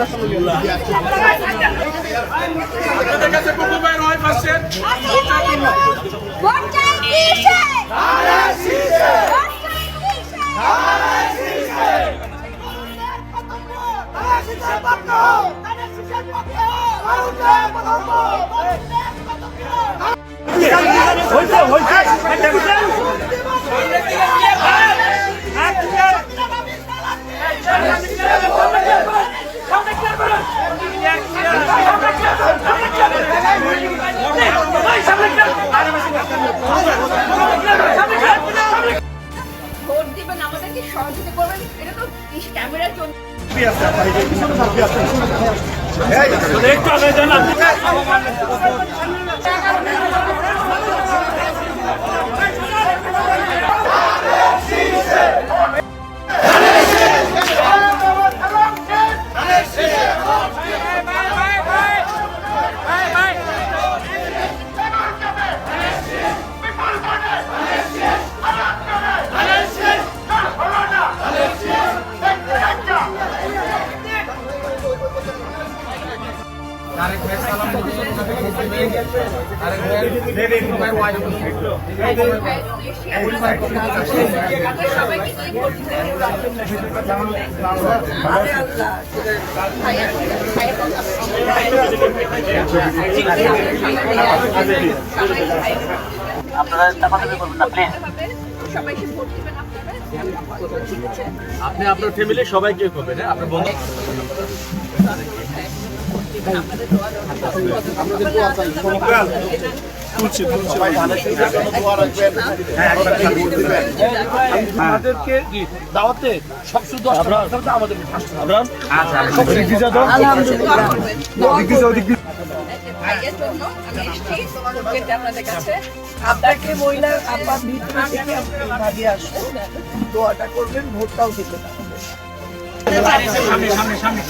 আপনাদের কাছে বুবু ভাইয়ের ওয়াইফ আসছেন। ভোট চাই কিসে? আরএসসিতে। ভোট চাই কিসে? আরএসসিতে। আরএসসিতে পক্ষ। আরএসসিতে পক্ষ। আরএসসিতে পক্ষ। ভোট দিবেন, আমাদেরকে সহযোগিতা করবেন, এটা তো ক্যামেরার জন্য। আপনি আপনার ফ্যামিলি সবাইকে করবেন, আপনার বন্ধু আমাদেরকে দাওয়াতে সবচেয়ে 10 আমাদের ভাইয়ের জন্য আমি এসেছি আপনাদের কাছে। আপনাকে মহিলার আপার ভিতরে থেকে ভাবিয়ে আসবেন, দোয়াটা করবেন, ভোটটাও দিতে পারবেন। সামনে